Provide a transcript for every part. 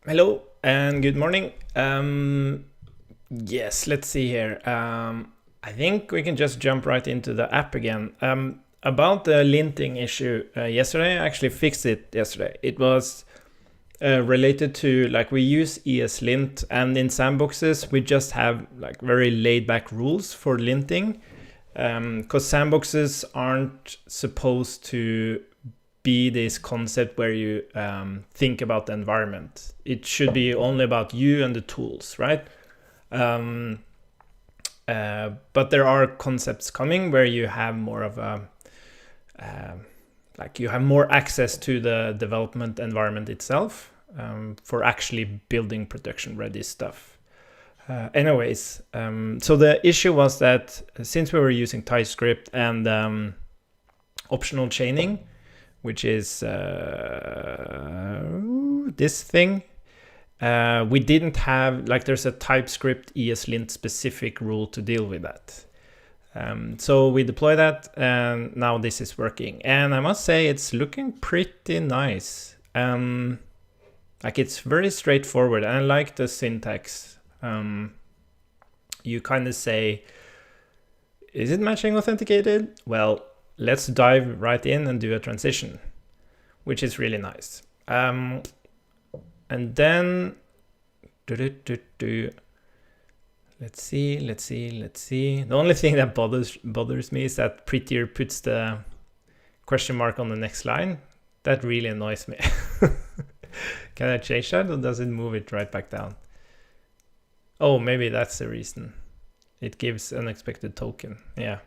Hello and good morning. Yes, let's see here. I think we can just jump right into the app again. About the linting issue, yesterday I actually fixed it yesterday. It was related to, like, we use ESLint, and in sandboxes we just have like very laid back rules for linting, because sandboxes aren't supposed to be this concept where you think about the environment. It should be only about you and the tools, right? But there are concepts coming where you have more of a like you have more access to the development environment itself, for actually building production ready stuff. Anyways, so the issue was that since we were using TypeScript and optional chaining, which is this thing, we didn't have, like, there's a TypeScript ESLint specific rule to deal with that. So we deploy that, and now this is working. And I must say it's looking pretty nice. Like, it's very straightforward, and I like the syntax. You kind of say, is it matching authenticated? Well, let's dive right in and do a transition, which is really nice. And then let's see. The only thing that bothers me is that Prettier puts the question mark on the next line. That really annoys me. Can I change that, or does it move it right back down? Oh, maybe that's the reason. It gives unexpected token. Yeah.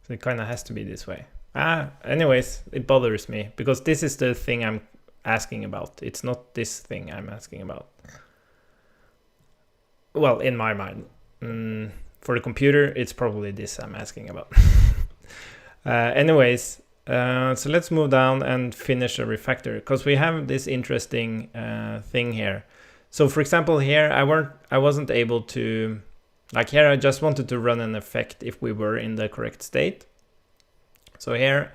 So it kind of has to be this way. Anyways, it bothers me because this is the thing I'm asking about. It's not this thing I'm asking about. Well, in my mind. For the computer, it's probably this I'm asking about. Anyways, so let's move down and finish a refactor, because we have this interesting thing here. So for example, here I wasn't able to, like, here I just wanted to run an effect if we were in the correct state. So here,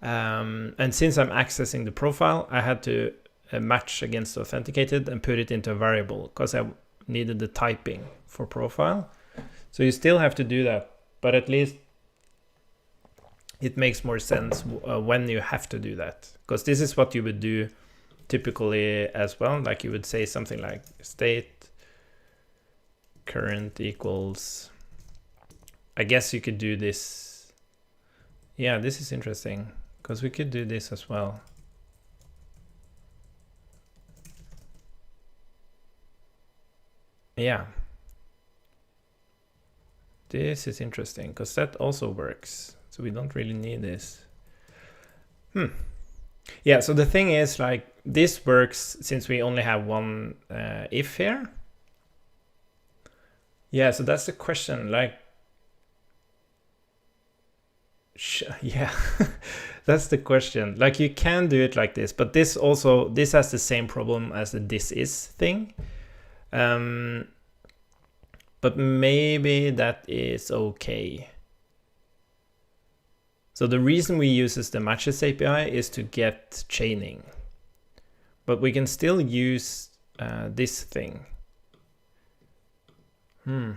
and since I'm accessing the profile, I had to match against authenticated and put it into a variable because I needed the typing for profile. So you still have to do that, but at least it makes more sense when you have to do that, because this is what you would do typically as well. Like, you would say something like state current equals, I guess you could do this. Yeah, this is interesting because we could do this as well. Yeah, this is interesting because that also works. So we don't really need this. Yeah, so the thing is, like, this works since we only have one if here. Yeah, so that's the question. Like, yeah, that's the question. Like, you can do it like this, but this has the same problem as the this is thing. But maybe that is okay. So the reason we use the matches API is to get chaining, but we can still use this thing. And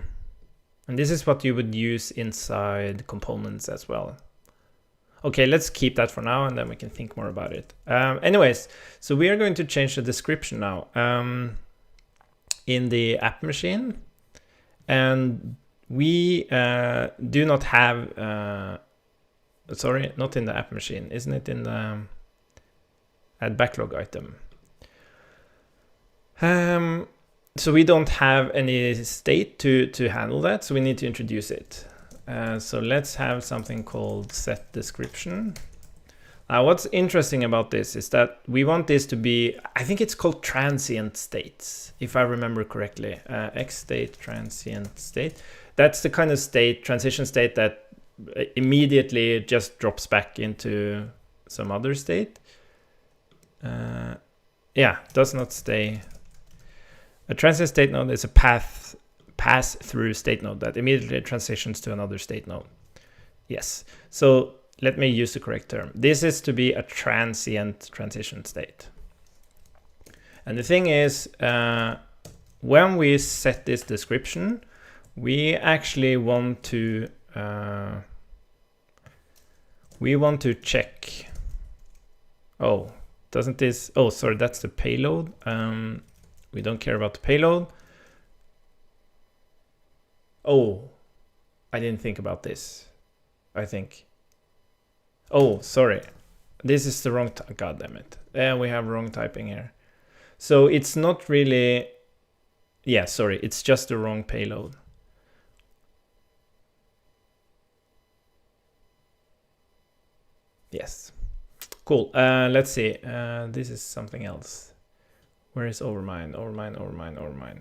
this is what you would use inside components as well. Okay, let's keep that for now, and then we can think more about it. Anyways, so we are going to change the description now in the app machine, and we do not have, sorry, not in the app machine, isn't it in the add backlog item? So we don't have any state to handle that, so we need to introduce it. So let's have something called set description. What's interesting about this is that we want this to be, I think it's called transient states, if I remember correctly. X state, transient state. That's the kind of state, transition state, that immediately just drops back into some other state. Yeah, does not stay. A transient state node is a pass-through state node that immediately transitions to another state node. Yes, so let me use the correct term. This is to be a transient transition state. And the thing is, when we set this description, we actually want to check. Oh, doesn't this? Oh, sorry, that's the payload. We don't care about the payload. Oh, I didn't think about this. I think. Oh, sorry. This is the wrong. God damn it. We have wrong typing here. So it's not really. Yeah, sorry. It's just the wrong payload. Yes. Cool. Let's see. This is something else. Where is overmine? Overmine.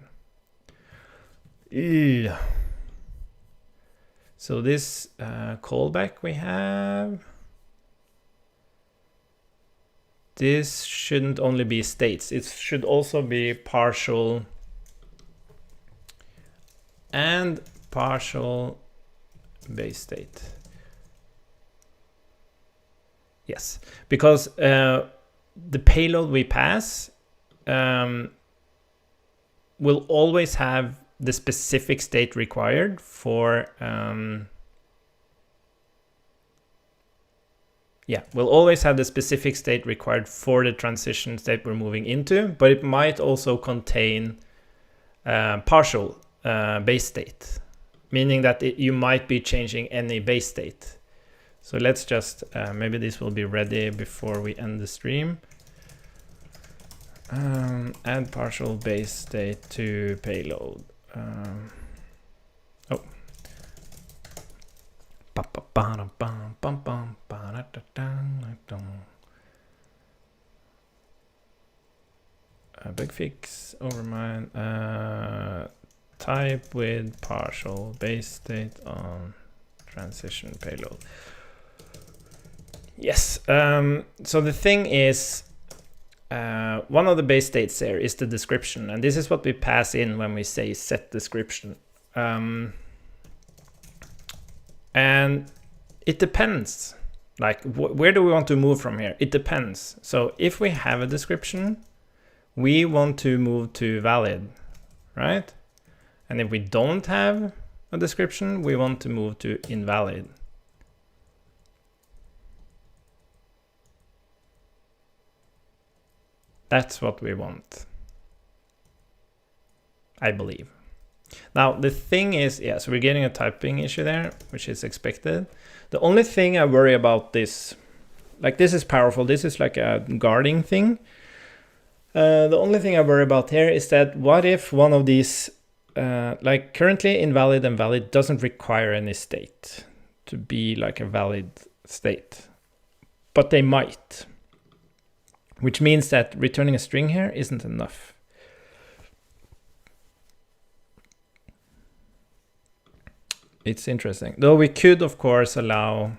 Ew. So this callback we have. This shouldn't only be states. It should also be partial and partial base state. Yes, because the payload we pass will always have the specific state required for we'll always have the specific state required for the transition state we're moving into, but it might also contain partial base state, meaning that you might be changing any base state. So let's just, maybe this will be ready before we end the stream. Add partial base state to payload. Bug fix overmine type with partial base state on transition payload. Yes. So the thing is, one of the base states there is the description, and this is what we pass in when we say set description. And it depends. Like, where do we want to move from here? It depends. So if we have a description, we want to move to valid, right? And if we don't have a description, we want to move to invalid. That's what we want, I believe. Now, the thing is, yeah, so we're getting a typing issue there, which is expected. The only thing I worry about this, like this is powerful, this is like a guarding thing. The only thing I worry about here is that what if one of these, like currently invalid and valid doesn't require any state to be like a valid state, but they might. Which means that returning a string here isn't enough. It's interesting. Though we could, of course, allow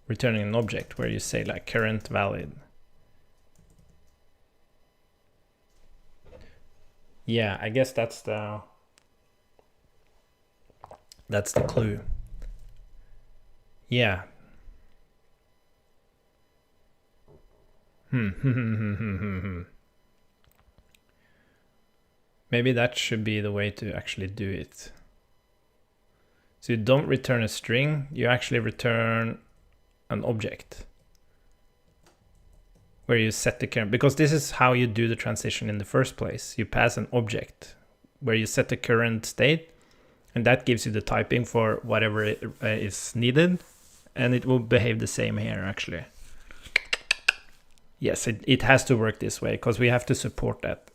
returning an object where you say like current valid. Yeah, I guess that's the clue. Yeah. Maybe that should be the way to actually do it. So you don't return a string, you actually return an object where you set the current, because this is how you do the transition in the first place. You pass an object where you set the current state, and that gives you the typing for whatever is needed, and it will behave the same here actually. Yes, it has to work this way because we have to support that.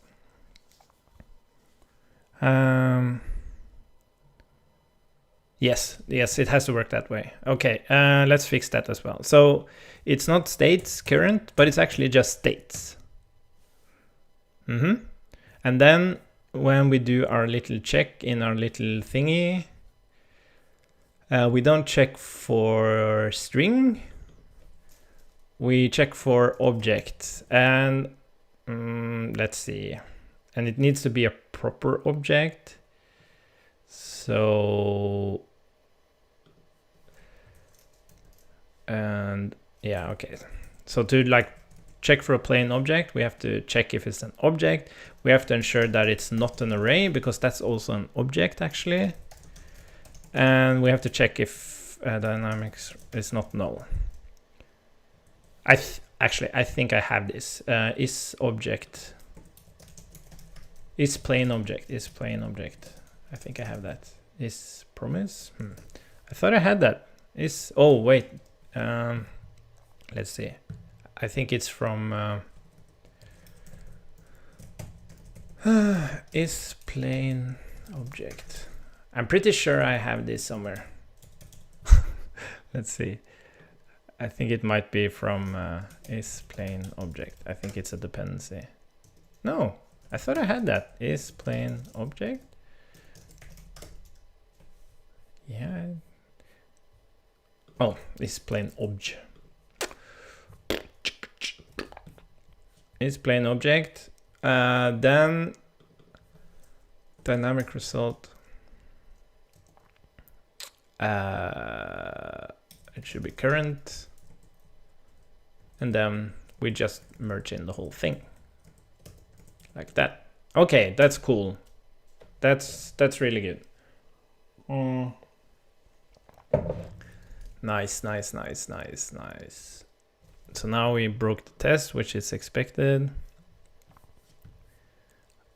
Yes, it has to work that way. Okay, let's fix that as well. So it's not states current, but it's actually just states. And then when we do our little check in our little thingy, we don't check for string. We check for object, and let's see, and it needs to be a proper object. So, and yeah, okay. So to like check for a plain object. We have to check if it's an object. We have to ensure that it's not an array, because that's also an object actually. And we have to check if dynamics is not null. Actually, I think I have this. Is object. Is plain object. Is plain object. I think I have that. Is promise. I thought I had that. Is, oh wait. Let's see. I think it's from is plain object. I'm pretty sure I have this somewhere. Let's see. I think it might be from is plain object. I think it's a dependency. No, I thought I had that. Is plain object. Yeah. Oh, is plain obj. Is plain object. Then dynamic result. It should be current. And then we just merge in the whole thing. Like that. Okay, that's cool. That's really good. Nice. So now we broke the test, which is expected.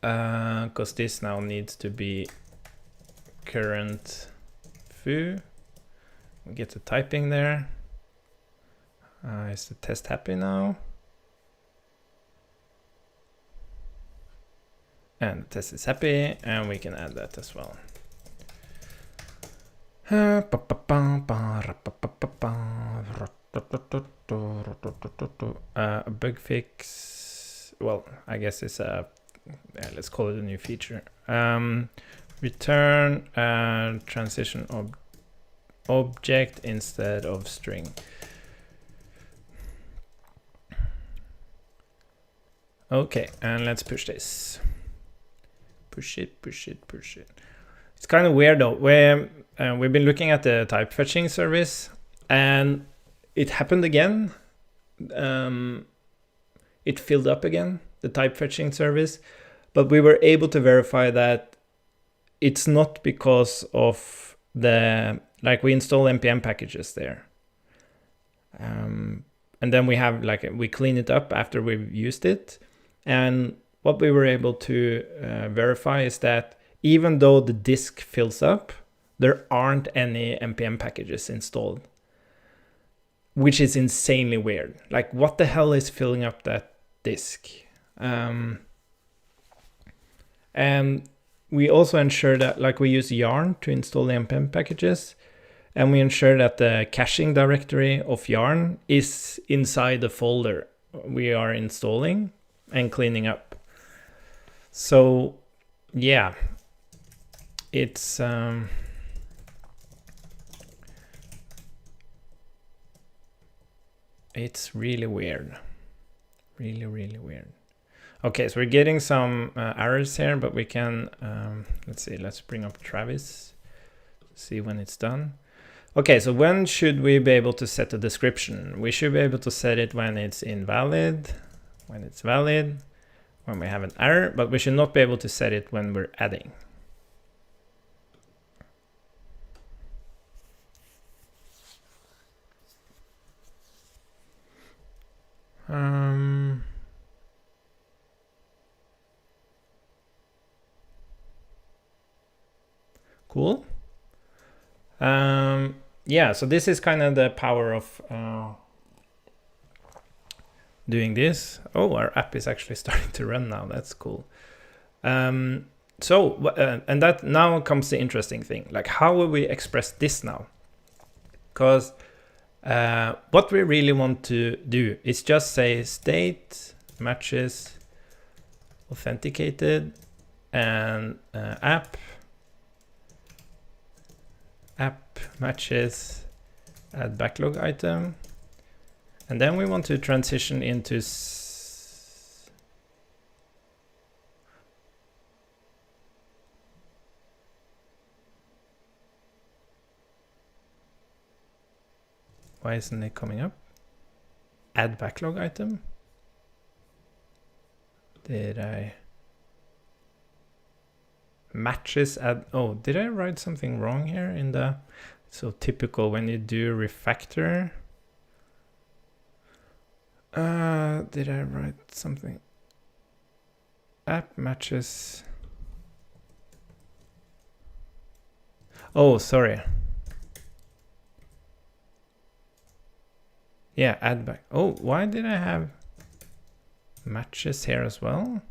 Because this now needs to be current foo. We get the typing there. Is the test happy now? And the test is happy, and we can add that as well. A bug fix. Well, I guess it's a, yeah, let's call it a new feature. Return transition object instead of string. Okay, and let's push this. Push it. It's kind of weird though. We've been looking at the type fetching service, and it happened again. It filled up again, the type fetching service, but we were able to verify that it's not because of the, like, we install npm packages there. And then we have, like, we clean it up after we've used it. And what we were able to verify is that even though the disk fills up, there aren't any npm packages installed, which is insanely weird. Like, what the hell is filling up that disk? And we also ensure that, like, we use yarn to install the npm packages, and we ensure that the caching directory of yarn is inside the folder we are installing and cleaning up. So yeah, it's really weird, really weird. Okay, so we're getting some errors here, but we can let's see, let's bring up Travis, see when it's done. Okay, so when should we be able to set a description? We should be able to set it when it's invalid, when it's valid, when we have an error, but we should not be able to set it when we're adding. Cool. Yeah, so this is kind of the power of doing this. Oh, our app is actually starting to run now. That's cool. And that now comes the interesting thing. Like, how will we express this now? Because what we really want to do is just say state matches authenticated and app matches add backlog item, and then we want to transition into why isn't it coming up? Add backlog item. Did I? Matches add, oh, did I write something wrong here in the, so typical when you do refactor. Did I write something? App matches. Oh, sorry. Yeah, add back. Oh, why did I have matches here as well?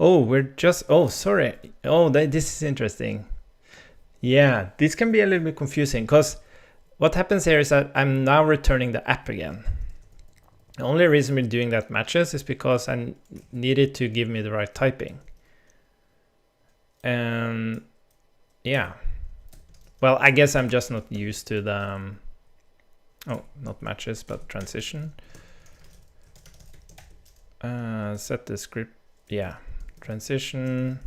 Oh, we're just, oh, sorry. Oh, this is interesting. Yeah, this can be a little bit confusing because what happens here is that I'm now returning the app again. The only reason we're doing that matches is because I needed to give me the right typing. And yeah, well, I guess I'm just not used to the, oh, not matches, but transition. Set the script, yeah. Transition,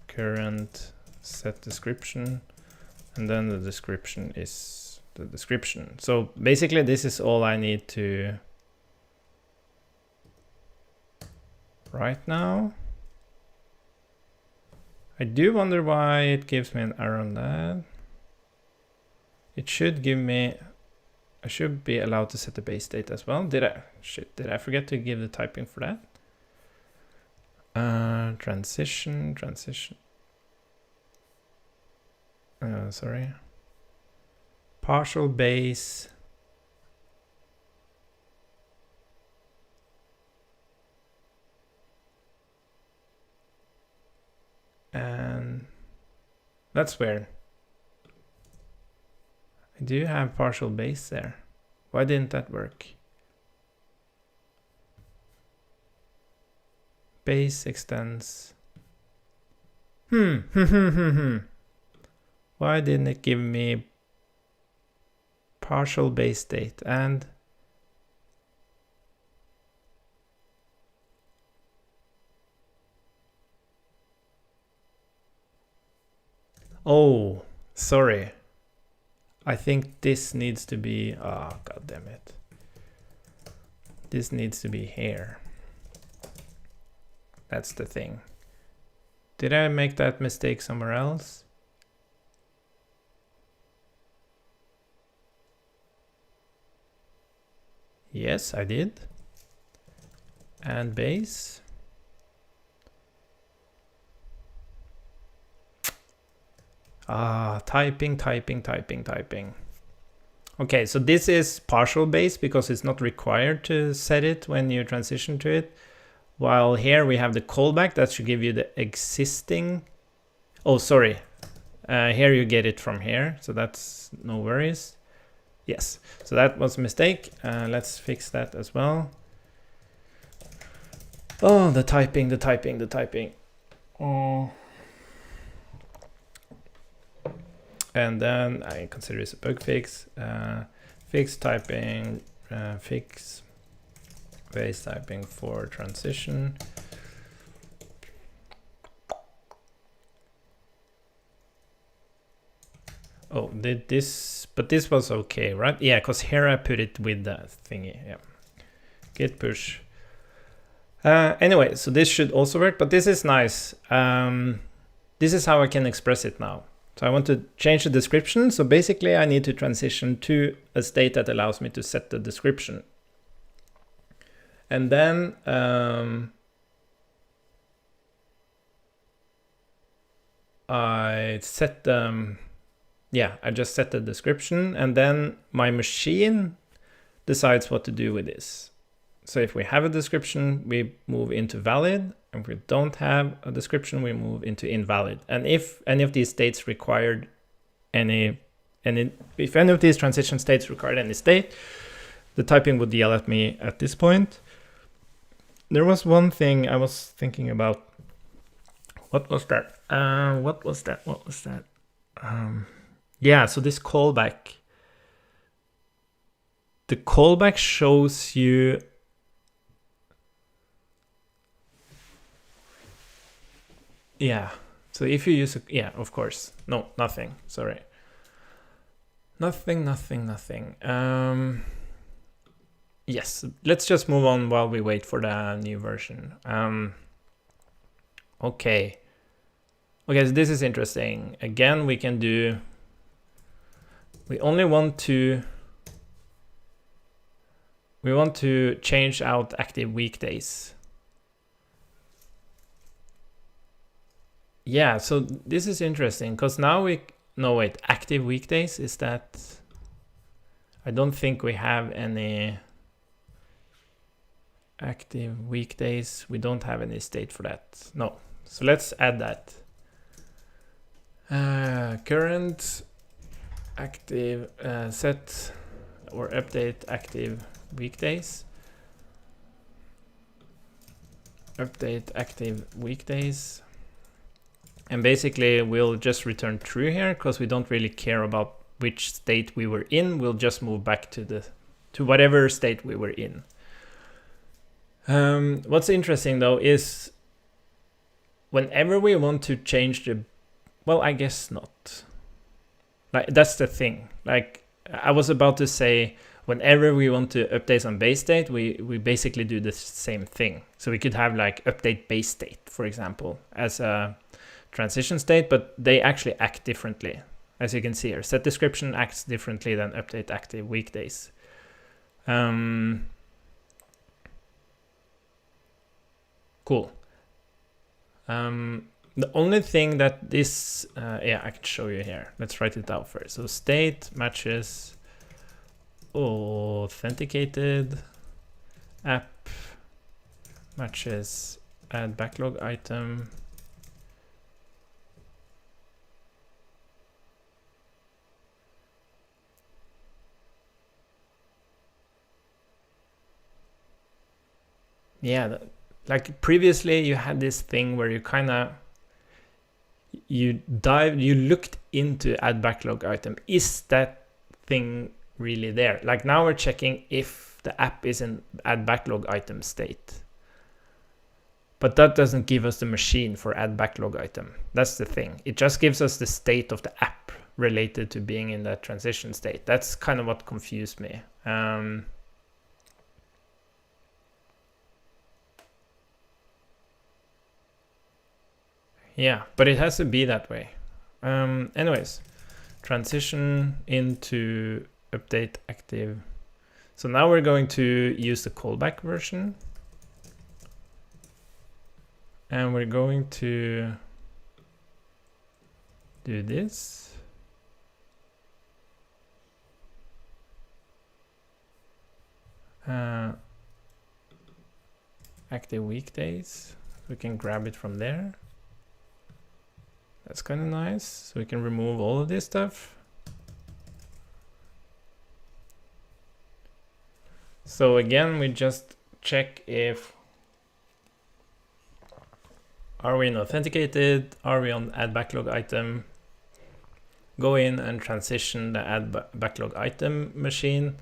current, set description, and then the description is the description. So basically this is all I need to write now. I do wonder why it gives me an error on that. It should give me, I should be allowed to set the base date as well. Did I forget to give the typing for that? Transition. Sorry. Partial base. And that's weird. I do have partial base there. Why didn't that work? Base extends. Why didn't it give me partial base date and oh, sorry. I think this needs to be, oh, god damn it. This needs to be here. That's the thing. Did I make that mistake somewhere else? Yes, I did. And base. Typing. Okay, so this is partial base because it's not required to set it when you transition to it. While here we have the callback that should give you the existing. Oh, sorry. Here you get it from here, so that's no worries. Yes, so that was a mistake. Let's fix that as well. Oh, the typing. Oh. And then I consider this a bug fix. Fix typing, fix base typing for transition. Oh, did this, but this was okay, right? Yeah, because here I put it with the thingy. Yeah, git push. Anyway, so this should also work, but this is nice. This is how I can express it now. So I want to change the description. So basically I need to transition to a state that allows me to set the description. And then I set them. Yeah, I just set the description and then my machine decides what to do with this. So if we have a description, we move into valid. And if we don't have a description, we move into invalid. And if any of these states required if any of these transition states required any state, the typing would yell at me at this point. There was one thing I was thinking about. What was that? Yeah, so this callback. The callback shows you. Yeah, so if you use yeah, of course. No, nothing. Sorry. Nothing. Yes, let's just move on while we wait for the new version. Okay. Okay, so this is interesting. Again, we can do... We only want to... We want to change out active weekdays. Yeah, so this is interesting because now we... No, wait, active weekdays, is that... I don't think we have any active weekdays. We don't have any state for that. No, so let's add that. Current active set or update active weekdays. Update active weekdays. And basically we'll just return true here because we don't really care about which state we were in. We'll just move back to whatever state we were in. What's interesting though is whenever we want to change the... Well, I guess not. Like, that's the thing. Like, I was about to say, whenever we want to update some base state, we basically do the same thing. So we could have like update base state, for example, as a transition state, but they actually act differently. As you can see here, set description acts differently than update active weekdays. Cool. The only thing that this, yeah, I can show you here. Let's write it out first. So state matches authenticated app matches add backlog item. Yeah, like previously you had this thing where you kind of you looked into add backlog item. Is that thing really there? Like now we're checking if the app is in add backlog item state, but that doesn't give us the machine for add backlog item. That's the thing. It just gives us the state of the app related to being in that transition state. That's kind of what confused me. Yeah, but it has to be that way. Anyways, transition into update active. So now we're going to use the callback version. And we're going to do this. Active weekdays. We can grab it from there. That's kind of nice. So we can remove all of this stuff. So again, we just check if are we in authenticated? Are we on add backlog item? Go in and transition the add backlog item machine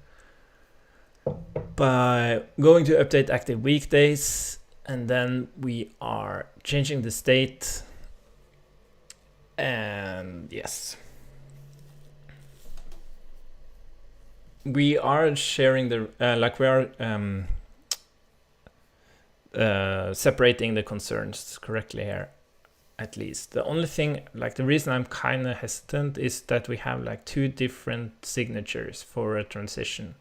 by going to update active weekdays, and then we are changing the state. And yes, we are sharing the like we are separating the concerns correctly here, at least. The only thing, like the reason I'm kind of hesitant is that we have like two different signatures for a transition,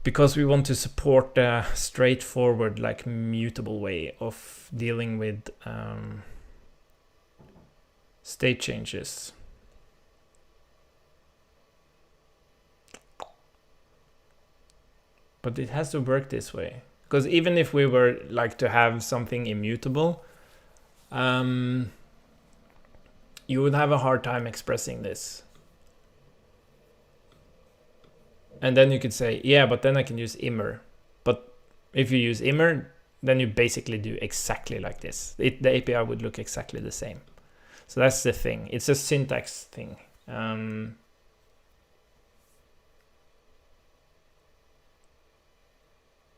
because we want to support a straightforward, like mutable way of dealing with state changes. But it has to work this way, because even if we were like to have something immutable, you would have a hard time expressing this. And then you could say, yeah, but then I can use immer. But if you use immer, then you basically do exactly like this. The API would look exactly the same. So that's the thing. It's a syntax thing.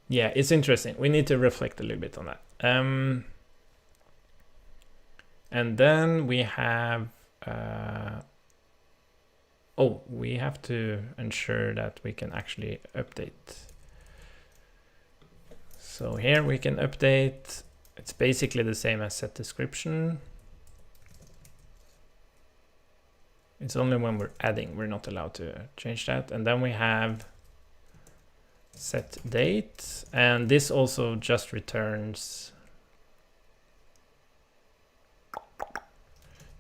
Yeah, it's interesting. We need to reflect a little bit on that. And then we have... we have to ensure that we can actually update So here we can update. It's basically the same as set description. It's only when we're adding, we're not allowed to change that. And then we have set date. And this also just returns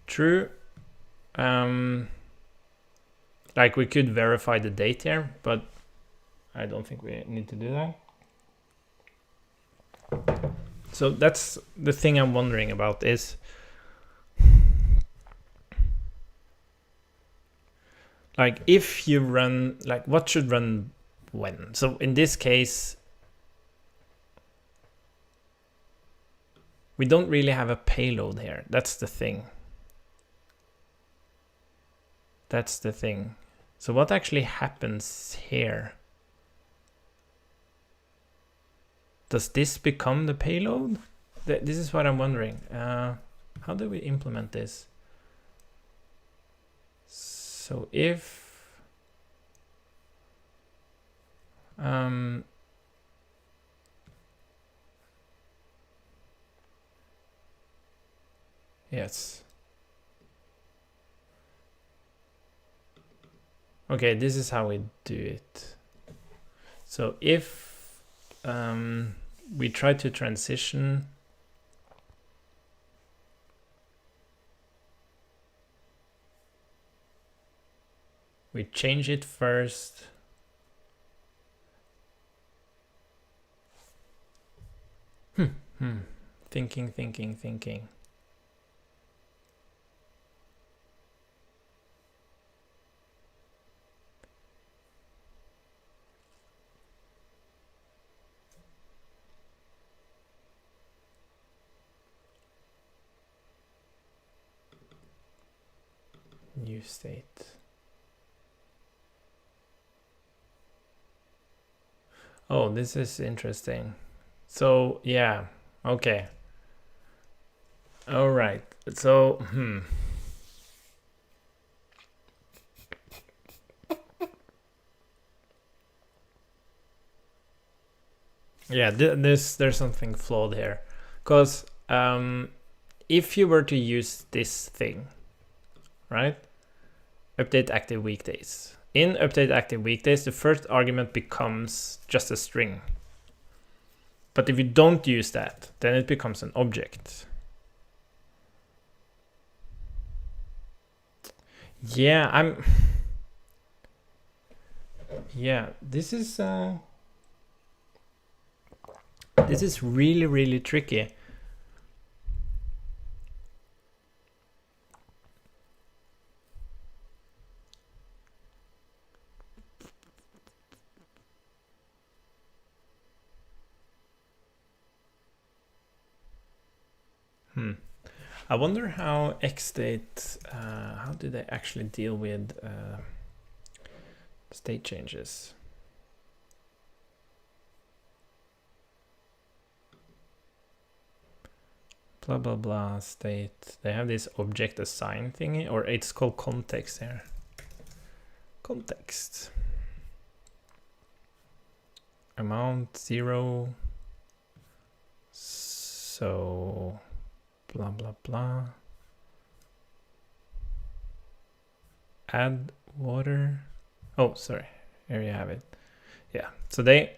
true. Like we could verify the date here, but I don't think we need to do that. So that's the thing I'm wondering about is like if you run, like what should run when? So in this case, we don't really have a payload here. That's the thing. That's the thing. So what actually happens here? Does this become the payload? This is what I'm wondering. How do we implement this? So if yes. Okay, this is how we do it. So if we try to transition, we change it first. Thinking. New state. Oh, this is interesting. So yeah, okay. All right. So yeah, there's something flawed here, because if you were to use this thing, right? Update active weekdays. In update active weekdays, the first argument becomes just a string. But if you don't use that, then it becomes an object. Yeah, this is really, really tricky. I wonder how xstate, how do they actually deal with state changes? Blah, blah, blah, state. They have this object assign thingy, or it's called context here. Context. Amount 0. So blah, blah, blah. Add water. Oh, sorry. Here you have it. Yeah. So they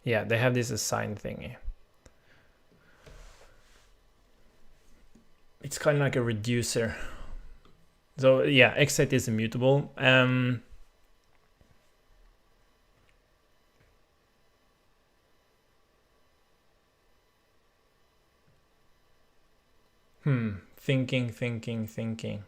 have this assign thingy. It's kind of like a reducer. So yeah, xstate is immutable. Thinking.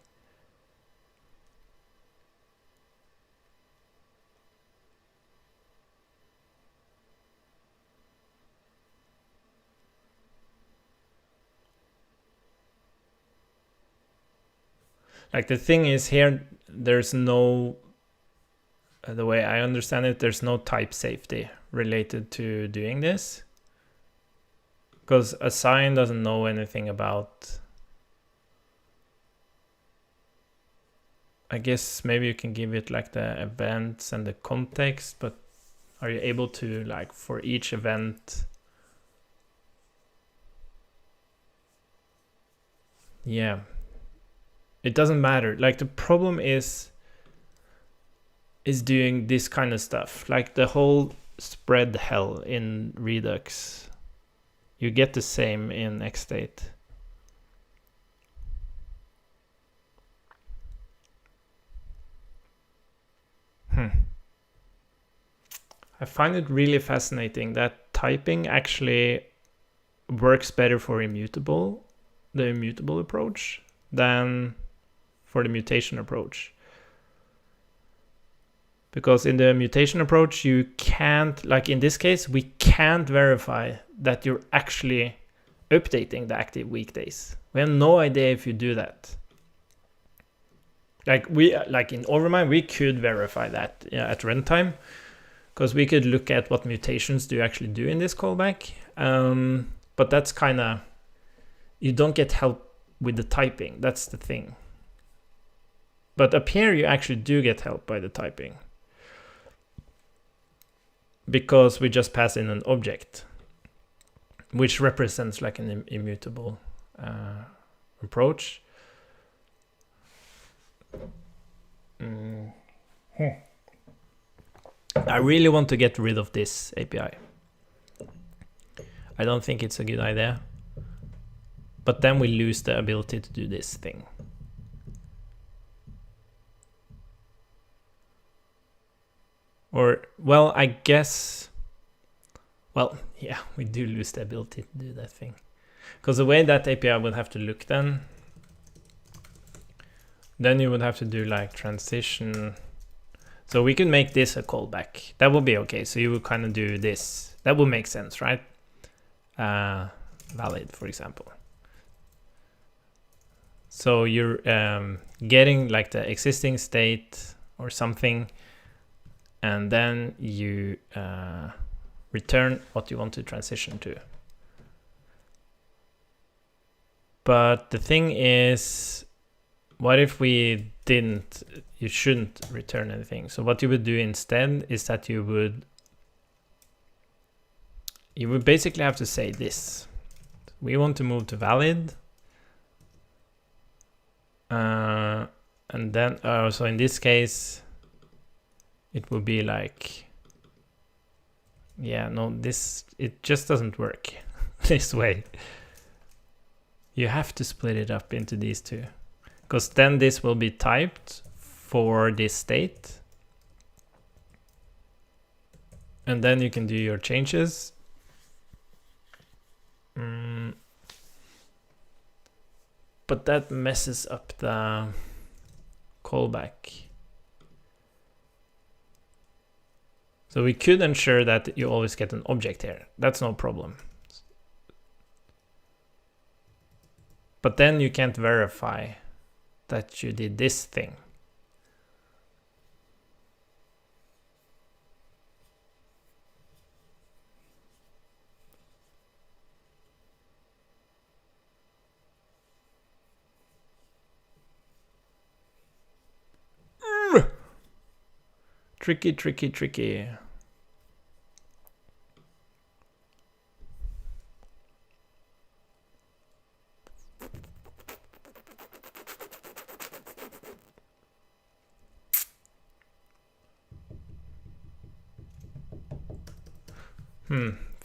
Like the thing is here, there's no, the way I understand it, there's no type safety related to doing this. Because assign doesn't know anything about I guess maybe you can give it like the events and the context, but are you able to, like, for each event? Yeah, it doesn't matter. Like, the problem is doing this kind of stuff, like the whole spread hell in Redux. You get the same in XState. I find it really fascinating that typing actually works better for the immutable approach, than for the mutation approach. Because in the mutation approach, you can't, like in this case, we can't verify that you're actually updating the active weekdays. We have no idea if you do that. Like in Overmind, we could verify that at runtime, because we could look at what mutations do you actually do in this callback. But that's kind of, you don't get help with the typing. That's the thing. But up here, you actually do get help by the typing, because we just pass in an object, which represents like an immutable approach. I really want to get rid of this API. I don't think it's a good idea, but then we lose the ability to do this thing. Or, well, I guess, well, yeah, we do lose the ability to do that thing. Because the way that API would have to look then you would have to do like transition. So we could make this a callback. That would be okay. So you would kind of do this. That would make sense, right? Valid, for example. So you're getting like the existing state or something, and then you return what you want to transition to. But the thing is, what if we didn't? You shouldn't return anything. So what you would do instead is that you would basically have to say this. We want to move to valid. And then, so in this case, it would be like, yeah, no, it just doesn't work this way. You have to split it up into these two, because then this will be typed for this state. And then you can do your changes. But that messes up the callback. So we could ensure that you always get an object here. That's no problem. But then you can't verify that you did this thing. Tricky, tricky, tricky.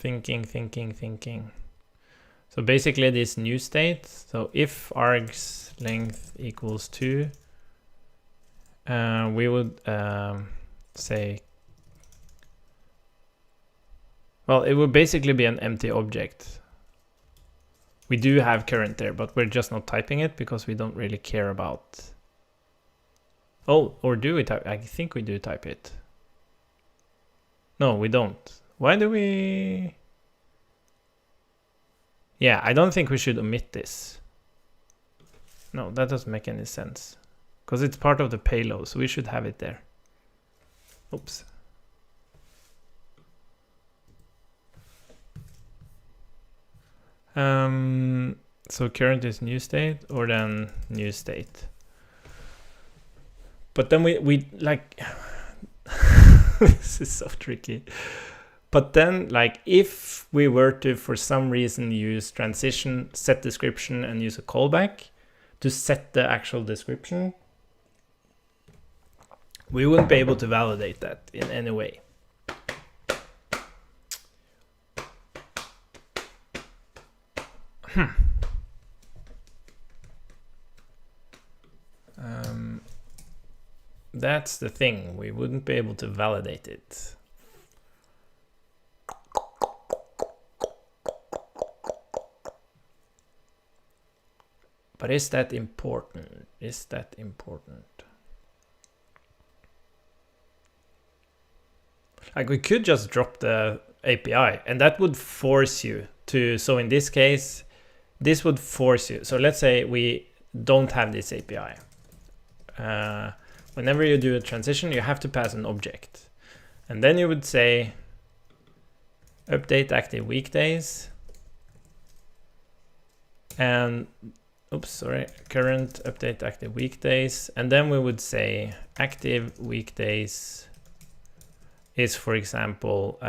Thinking. So basically this new state, so if args length equals 2, we would say, well, it would basically be an empty object. We do have current there, but we're just not typing it because we don't really care about. Oh, or do we type? I think we do type it. No, we don't. Why do we? Yeah, I don't think we should omit this. No, that doesn't make any sense, because it's part of the payload, so we should have it there. Oops. So current is new state, or then new state. But then we like, this is so tricky. But then, like, if we were to, for some reason, use transition, set description, and use a callback to set the actual description, we wouldn't be able to validate that in any way. That's the thing. We wouldn't be able to validate it. But is that important? Is that important? Like, we could just drop the API, and that would force you to, so in this case, this would force you. So let's say we don't have this API. Whenever you do a transition, you have to pass an object. And then you would say update active weekdays. And, oops, sorry, current update active weekdays. And then we would say active weekdays is, for example,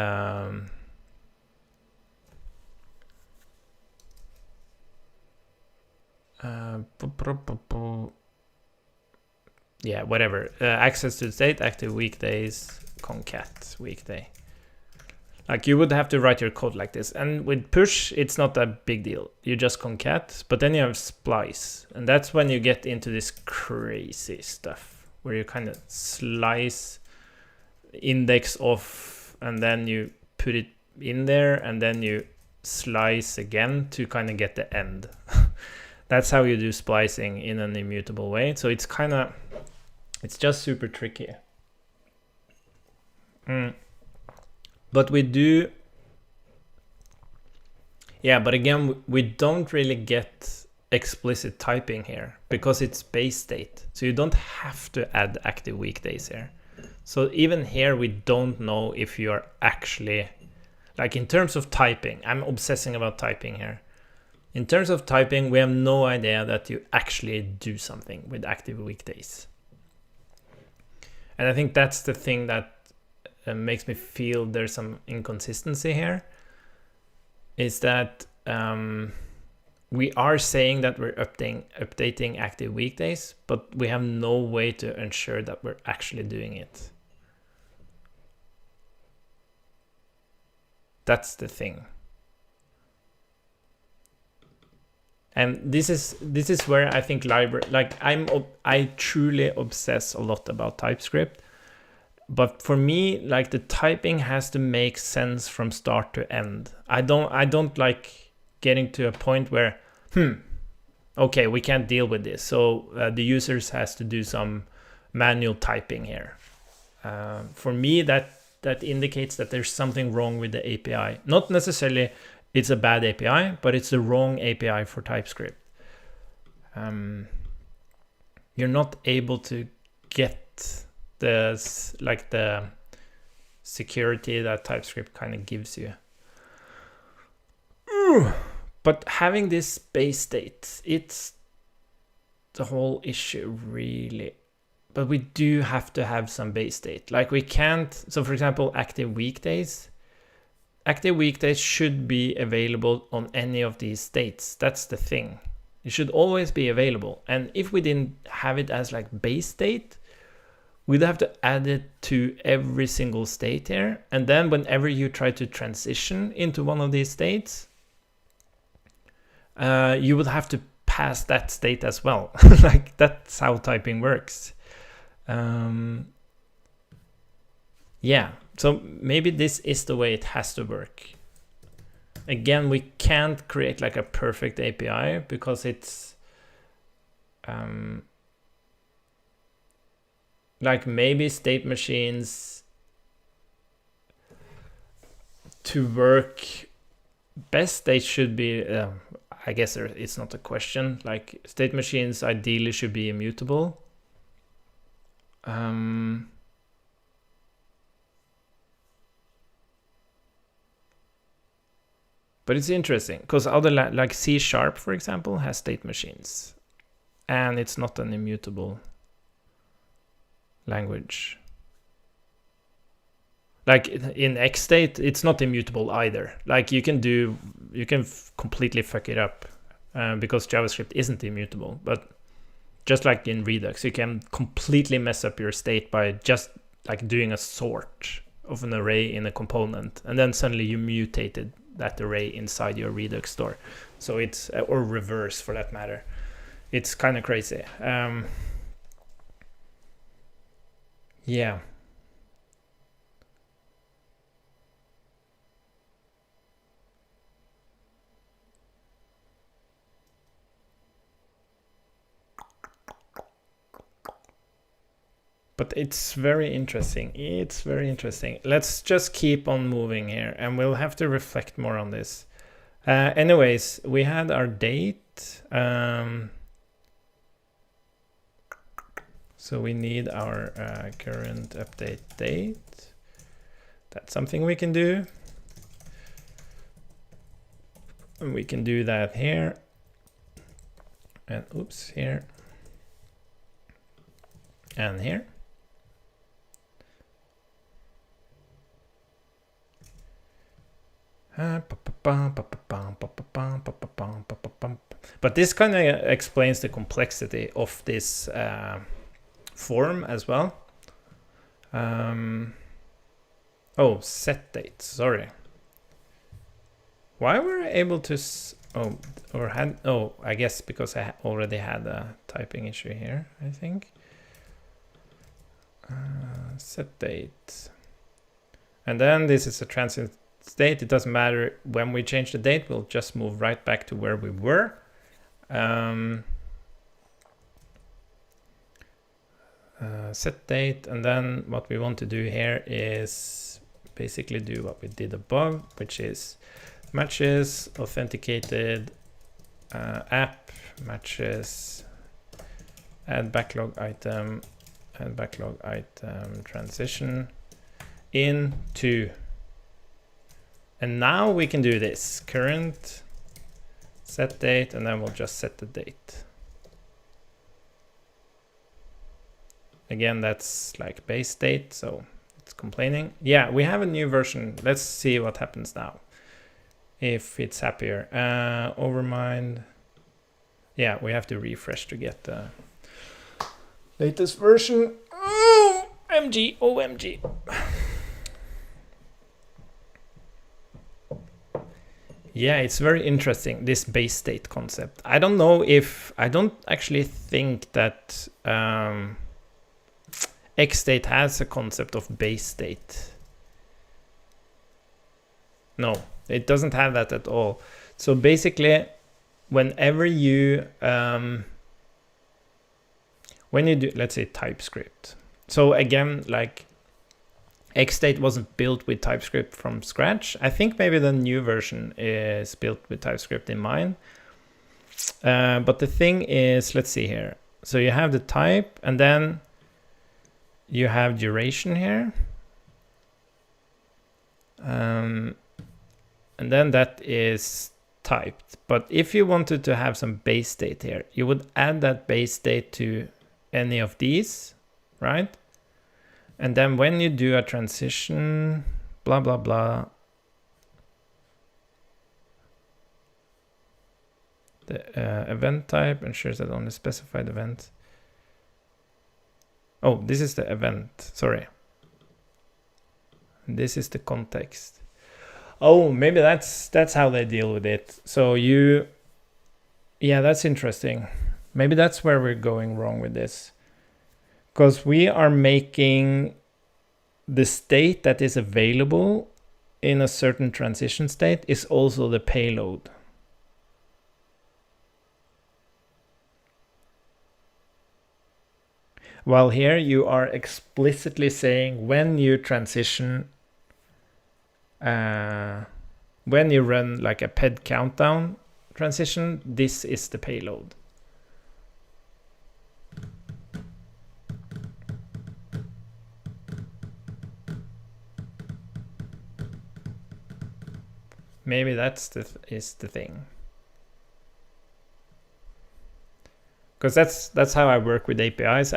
yeah, whatever. Access to state, active weekdays, concat weekday. Like, you would have to write your code like this. And with push, it's not a big deal. You just concat, but then you have splice. And that's when you get into this crazy stuff where you kind of slice index off, and then you put it in there, and then you slice again to kind of get the end. That's how you do splicing in an immutable way. So it's kind of, it's just super tricky. But we do, yeah, but again, we don't really get explicit typing here because it's base state. So you don't have to add active weekdays here. So even here, we don't know if you are actually, like, in terms of typing, I'm obsessing about typing here. In terms of typing, we have no idea that you actually do something with active weekdays. And I think that's the thing that makes me feel there's some inconsistency here, is that we are saying that we're updating active weekdays, but we have no way to ensure that we're actually doing it. That's the thing. And this is where I think library, like, I truly obsess a lot about TypeScript. But for me, like, the typing has to make sense from start to end. I don't like getting to a point where, okay, we can't deal with this. So the users has to do some manual typing here. For me, that indicates that there's something wrong with the API. Not necessarily it's a bad API, but it's the wrong API for TypeScript. You're not able to get the security that TypeScript kind of gives you. But having this base state, it's the whole issue, really. But we do have to have some base state. Like, we can't, so for example, active weekdays should be available on any of these states. That's the thing. It should always be available. And if we didn't have it as like base state, we'd have to add it to every single state here. And then whenever you try to transition into one of these states, you would have to pass that state as well. Like, that's how typing works. Yeah, so maybe this is the way it has to work. Again, we can't create like a perfect API because it's like, maybe state machines to work best, they should be, I guess it's not a question, like, state machines ideally should be immutable. But it's interesting because other like C#, for example, has state machines, and it's not an immutable. language. Like in X state, it's not immutable either. Like you can completely fuck it up because JavaScript isn't immutable. But just like in Redux, you can completely mess up your state by just like doing a sort of an array in a component, and then suddenly you mutated that array inside your Redux store. So it's, or reverse for that matter. It's kind of crazy. Yeah. But it's very interesting. It's very interesting. Let's just keep on moving here, and we'll have to reflect more on this. Anyways, we had our date. So we need our current update date. That's something we can do. And we can do that here. And oops, here. And here. But this kind of explains the complexity of this form as well. Oh, set date, sorry. Why were I able to I guess because I already had a typing issue here, I think. Set date. And then this is a transient state. It doesn't matter when we change the date, we'll just move right back to where we were. Set date, and then what we want to do here is basically do what we did above, which is matches authenticated app matches add backlog item transition into. And now we can do this current set date, and then we'll just set the date. Again, that's like base date, so it's complaining. Yeah, we have a new version. Let's see what happens now. If it's happier. Overmind. Yeah, we have to refresh to get the latest version. Oh, OMG, OMG. Yeah, it's very interesting, this base state concept. I don't actually think that X state has a concept of base state. No, it doesn't have that at all. So basically, whenever you, when you do, let's say TypeScript. So again, like X-State wasn't built with TypeScript from scratch. I think maybe the new version is built with TypeScript in mind. But the thing is, let's see here. So you have the type, and then you have duration here. And then that is typed. But if you wanted to have some base state here, you would add that base state to any of these, right? And then when you do a transition, blah, blah, blah, the event type ensures that only specified event. Oh, this is the event, sorry. This is the context. Oh, maybe that's how they deal with it. So yeah, that's interesting. Maybe that's where we're going wrong with this. Because we are making the state that is available in a certain transition state is also the payload. While here you are explicitly saying when you transition, when you run like a ped countdown transition, this is the payload. Maybe that's the thing. Because that's how I work with APIs.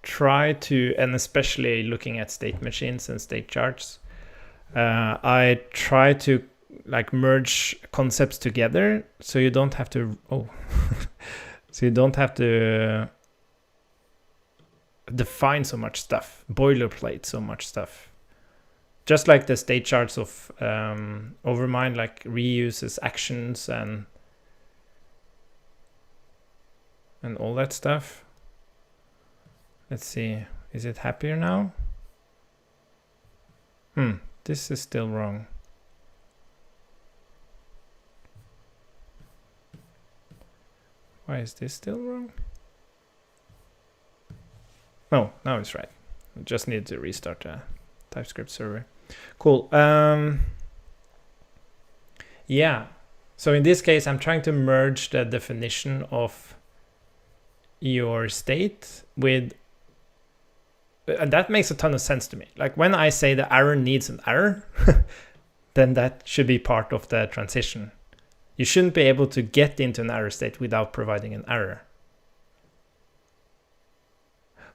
try to, and especially looking at state machines and state charts, I try to like merge concepts together, so you don't have to so you don't have to define so much stuff, boilerplate so much stuff. Just like the state charts of Overmind, like reuses actions and all that stuff. Let's see, is it happier now? This is still wrong. Why is this still wrong? No, now it's right. I just need to restart the TypeScript server. Cool. Yeah. So in this case, I'm trying to merge the definition of your state with, and that makes a ton of sense to me. Like when I say the error needs an error, then that should be part of the transition. You shouldn't be able to get into an error state without providing an error.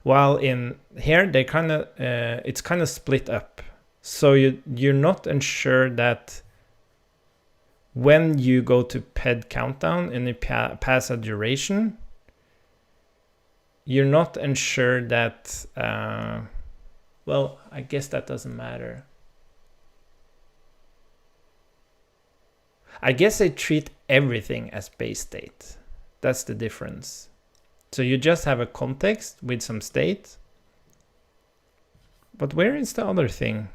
While in here, they kind of it's kind of split up. So you're not ensured that when you go to ped countdown and you pass a duration, you're not ensured that, well, I guess that doesn't matter. I guess they treat everything as base state. That's the difference. So you just have a context with some state. But where is the other thing?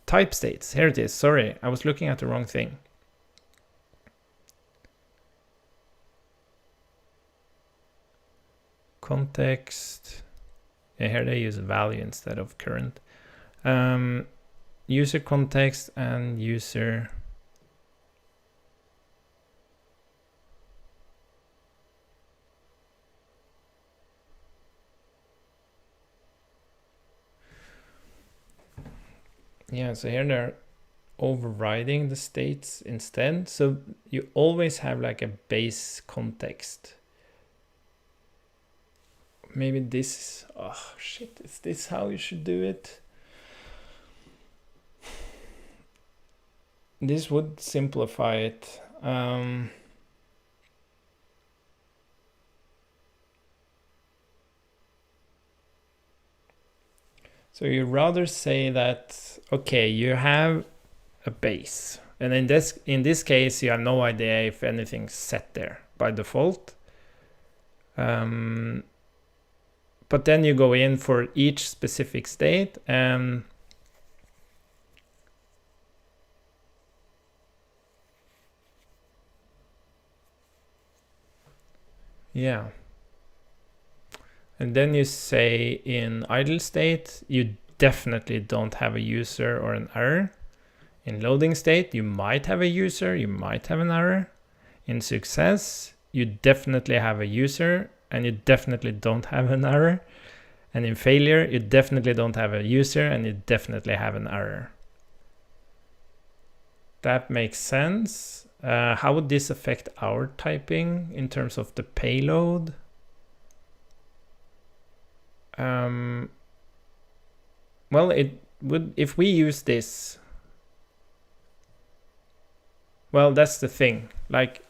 Type states. Here it is. Sorry, I was looking at the wrong thing. Context. Yeah, here they use value instead of current. User context and user. Yeah, so here they're overriding the states instead. So you always have like a base context. Maybe this, oh shit, is this how you should do it? This would simplify it. So you rather say that, okay, you have a base, and in this case, you have no idea if anything's set there by default. But then you go in for each specific state and yeah. And then you say in idle state, you definitely don't have a user or an error. In loading state, you might have a user, you might have an error. In success, you definitely have a user and you definitely don't have an error. And in failure, you definitely don't have a user and you definitely have an error. That makes sense. How would this affect our typing in terms of the payload? Well, it would, if we use this, well, that's the thing. Like,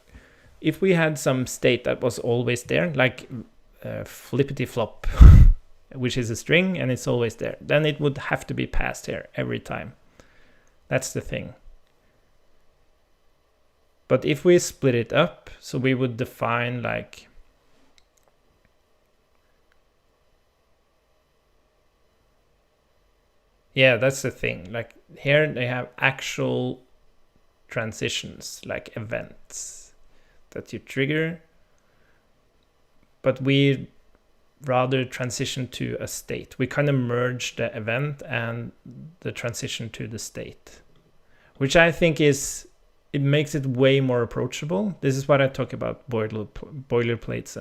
if we had some state that was always there, like flippity flop, which is a string and it's always there, then it would have to be passed here every time. That's the thing. But if we split it up, so we would define like, yeah, that's the thing. Like here they have actual transitions, like events that you trigger. But we rather transition to a state. We kind of merge the event and the transition to the state, which I think is, it makes it way more approachable. This is what I talk about boilerplates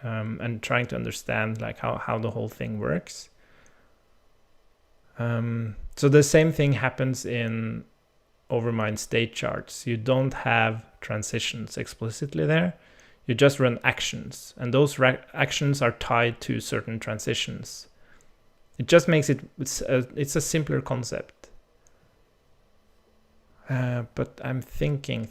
and trying to understand like how the whole thing works. So the same thing happens in Overmind state charts. You don't have transitions explicitly there. You just run actions, and those actions are tied to certain transitions. It just makes it's a simpler concept. But I'm thinking.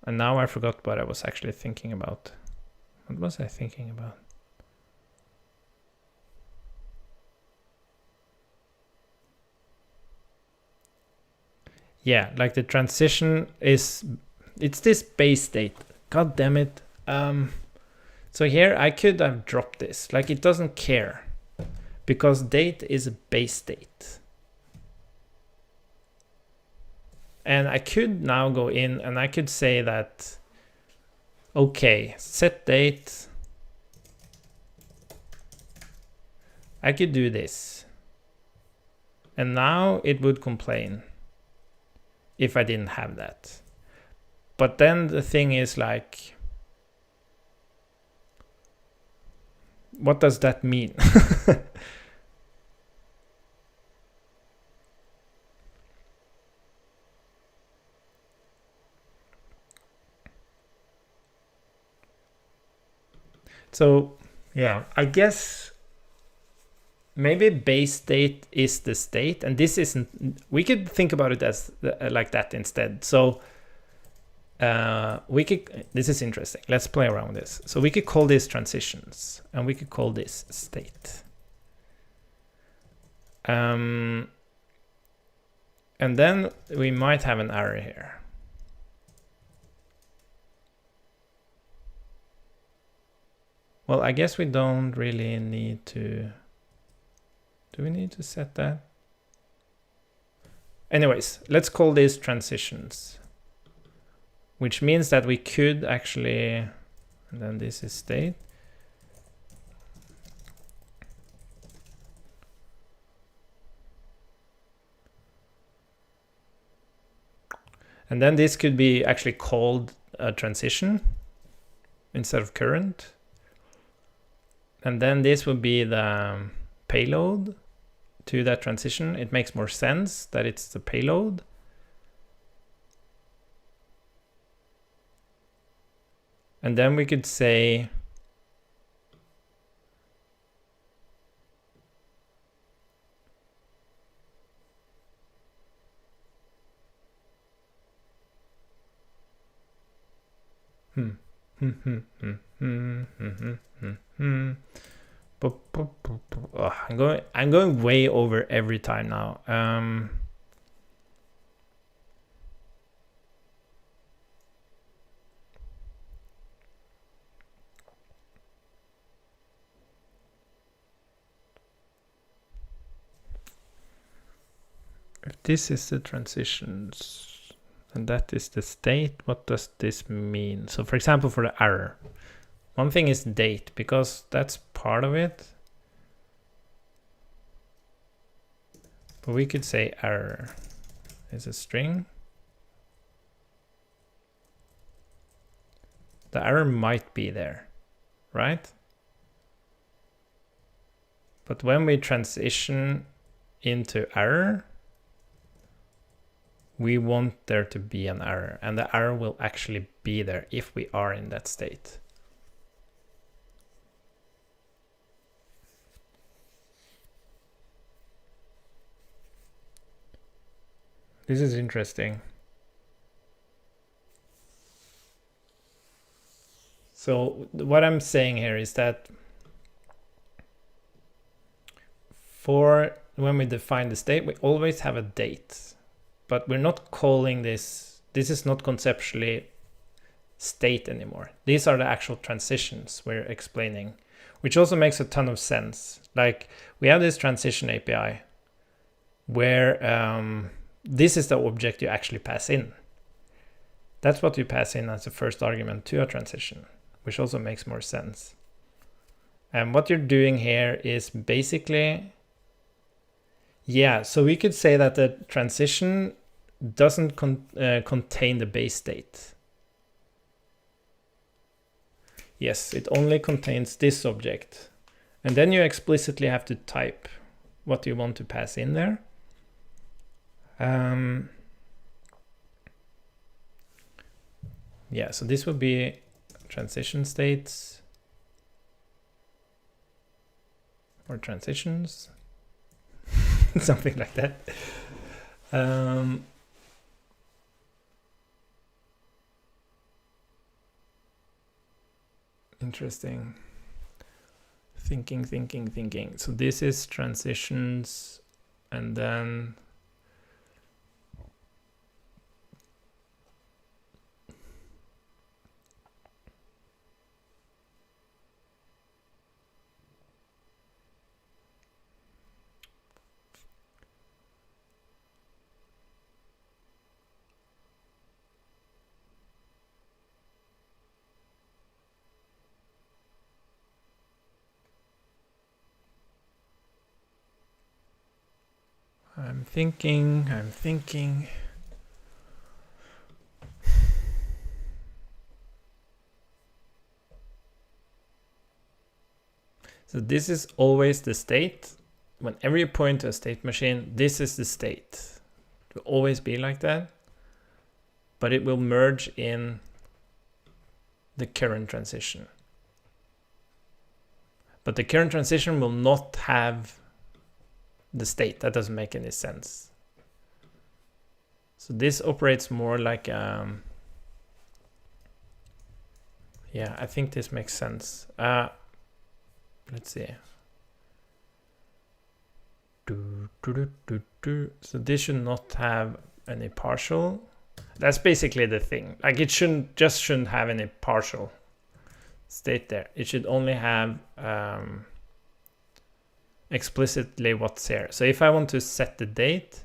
And now I forgot what I was actually thinking about. What was I thinking about? Yeah, like the transition it's this base state. God damn it. So here I could have dropped this. Like, it doesn't care because date is a base state. And I could now go in and I could say that, okay, set date. I could do this. And now it would complain if I didn't have that. But then the thing is, like, what does that mean? So, yeah, I guess maybe base state is the state, and this isn't. We could think about it as like that instead. So we could. This is interesting. Let's play around with this. So we could call this transitions, and we could call this state. And then we might have an error here. Well, I guess we don't really need to. Do we need to set that? Anyways, let's call these transitions, which means that we could actually, and then this is state. And then this could be actually called a transition instead of current. And then this would be the payload to that transition. It makes more sense that it's the payload. And then we could say I'm going way over every time now. If this is the transitions and that is the state, what does this mean? So for example, for the error, one thing is date, because that's part of it. But we could say error is a string. The error might be there, right? But when we transition into error, we want there to be an error, and the error will actually be there if we are in that state. This is interesting. So what I'm saying here is that for when we define the state, we always have a date, but we're not calling this is not conceptually state anymore. These are the actual transitions we're explaining, which also makes a ton of sense. Like, we have this transition API where this is the object you actually pass in. That's what you pass in as the first argument to a transition, which also makes more sense. And what you're doing here is basically, yeah, so we could say that the transition doesn't contain the base state. Yes, it only contains this object. And then you explicitly have to type what you want to pass in there. Yeah, so this would be transition states or transitions, something like that. Interesting. Thinking. So this is transitions, and then I'm thinking. So this is always the state. Whenever you point to a state machine, this is the state. It will always be like that. But it will merge in the current transition. But the current transition will not have the state. That doesn't make any sense. So this operates more like yeah, I think this makes sense. Let's see. So this should not have any partial. That's basically the thing. Like it shouldn't have any partial state there. It should only have explicitly what's here. So if I want to set the date,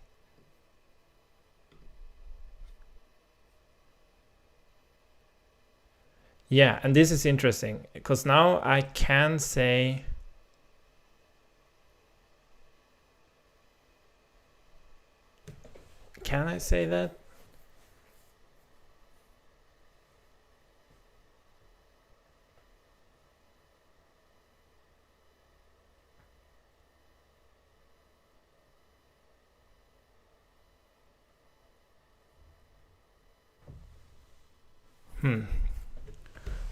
yeah, and this is interesting because now I can say can I say that?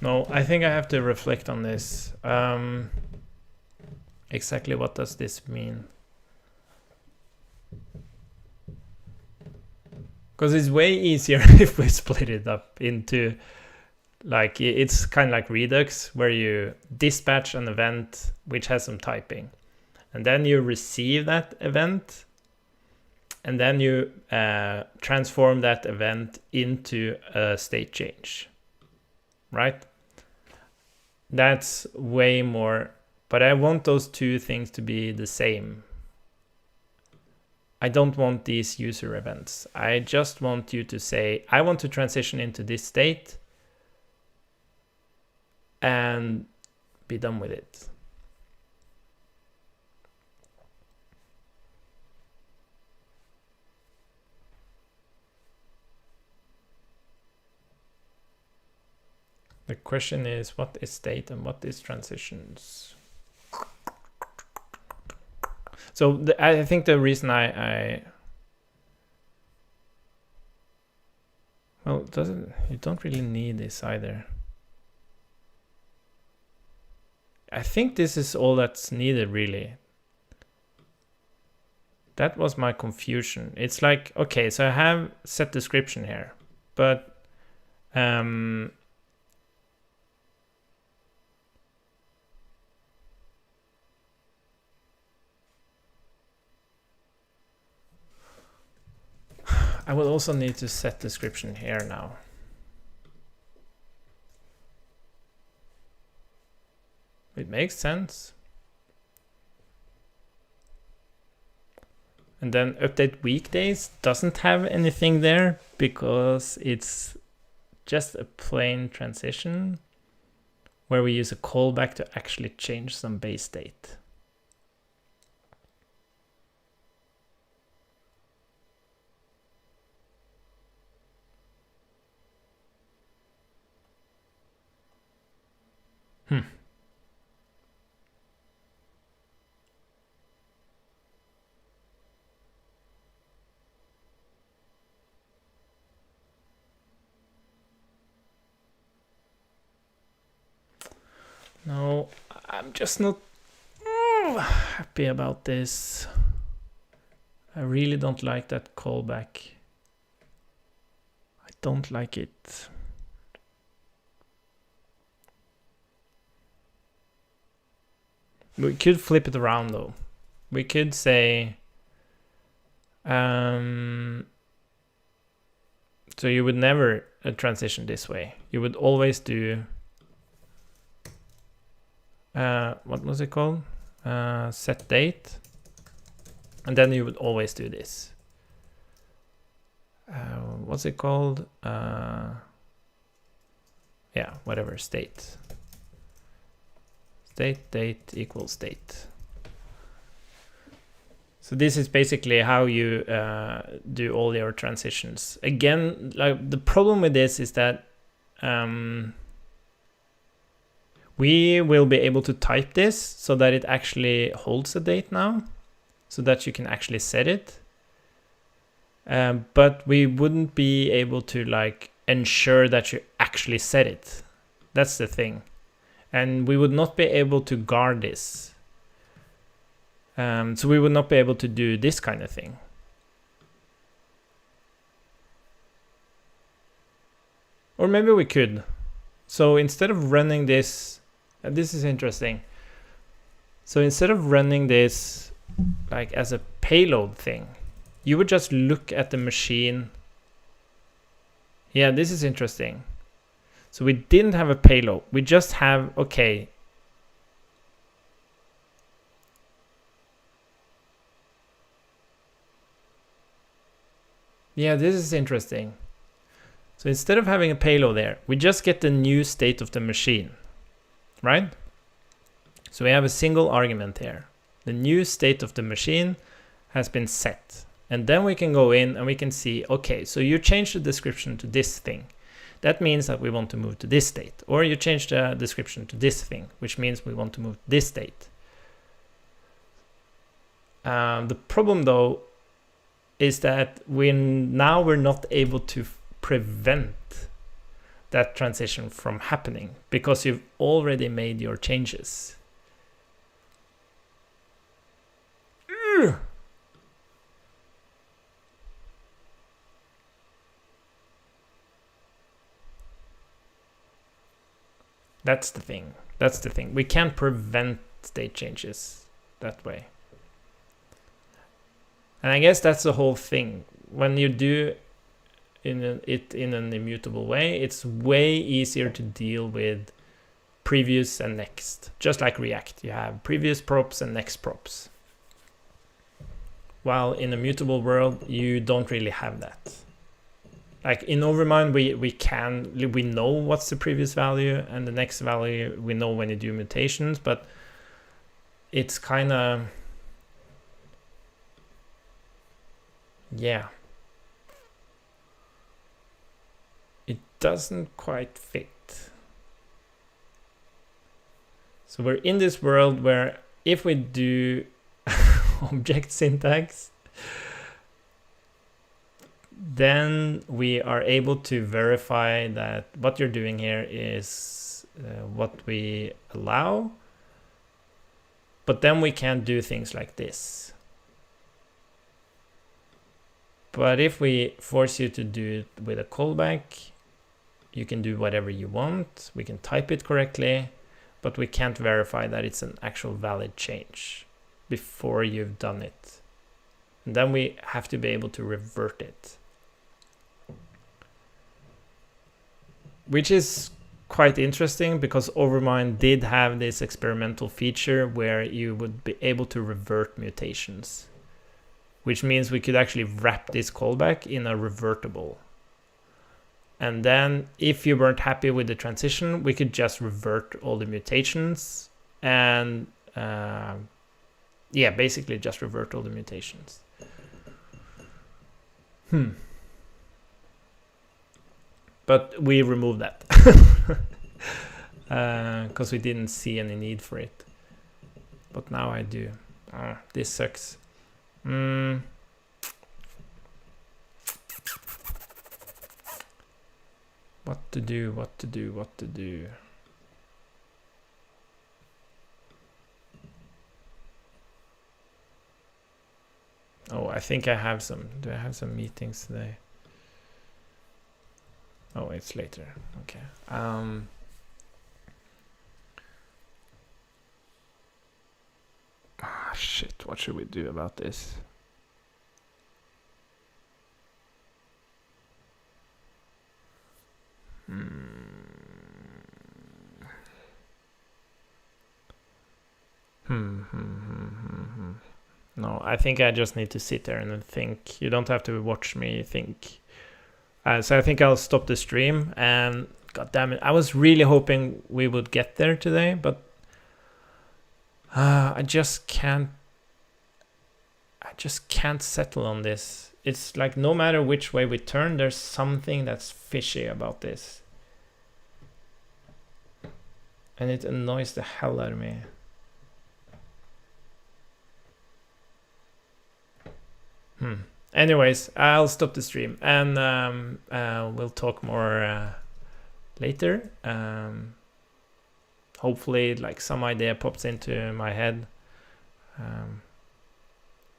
No, I think I have to reflect on this. Exactly what does this mean? Because it's way easier if we split it up into, like, it's kind of like Redux, where you dispatch an event which has some typing. And then you receive that event. And then you transform that event into a state change. Right? That's way more, but I want those two things to be the same. I don't want these user events. I just want you to say, I want to transition into this state and be done with it. The question is, what is state and what is transitions? So I think the reason well, you don't really need this either. I think this is all that's needed, really. That was my confusion. It's like, okay, so I have set description here, but I will also need to set description here now. It makes sense. And then update weekdays doesn't have anything there because it's just a plain transition where we use a callback to actually change some base state. Hmm. No, I'm just not happy about this. I really don't like that callback. I don't like it. We could flip it around though. We could say, so you would never transition this way. You would always do, what was it called? Set date. And then you would always do this. What's it called? Yeah, whatever, state. State, date equals state. So this is basically how you do all your transitions. Again, like the problem with this is that we will be able to type this so that it actually holds a date now, so that you can actually set it. But we wouldn't be able to like ensure that you actually set it. That's the thing. And we would not be able to guard this. So we would not be able to do this kind of thing. Or maybe we could. So instead of running this, this is interesting. So instead of running this like as a payload thing, you would just look at the machine. Yeah, this is interesting. So we didn't have a payload. We just have, okay. Yeah, this is interesting. So instead of having a payload there, we just get the new state of the machine, right? So we have a single argument here. The new state of the machine has been set. And then we can go in and we can see, okay, so you change the description to this thing. That means that we want to move to this state. Or you change the description to this thing, which means we want to move to this state. The problem though is that we're not able to prevent that transition from happening because you've already made your changes. That's the thing. That's the thing. We can't prevent state changes that way. And I guess that's the whole thing. When you do it in an immutable way, it's way easier to deal with previous and next. Just like React, you have previous props and next props. While in a mutable world, you don't really have that. Like in Overmind, we know what's the previous value and the next value. We know when you do mutations, but it's kind of, yeah, it doesn't quite fit. So we're in this world where if we do object syntax, then we are able to verify that what you're doing here is what we allow, but then we can't do things like this. But if we force you to do it with a callback, you can do whatever you want. We can type it correctly, but we can't verify that it's an actual valid change before you've done it. And then we have to be able to revert it, which is quite interesting because Overmind did have this experimental feature where you would be able to revert mutations, which means we could actually wrap this callback in a revertible. And then if you weren't happy with the transition, we could just revert all the mutations and yeah, basically just revert all the mutations. But we removed that. because we didn't see any need for it. But now I do. This sucks. What to do, what to do, what to do. Oh, I think I have some. Do I have some meetings today? Oh, it's later. Okay. Shit, what should we do about this? No, I think I just need to sit there and think. You don't have to watch me think. So I think I'll stop the stream. And god damn it, I was really hoping we would get there today, but I just can't settle on this. It's like no matter which way we turn, there's something that's fishy about this. And it annoys the hell out of me. Anyways, I'll stop the stream and we'll talk more later. Hopefully, like some idea pops into my head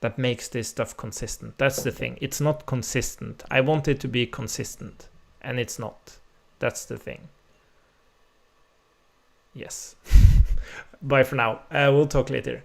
that makes this stuff consistent. That's the thing. It's not consistent. I want it to be consistent, and it's not. That's the thing. Yes. Bye for now. We'll talk later.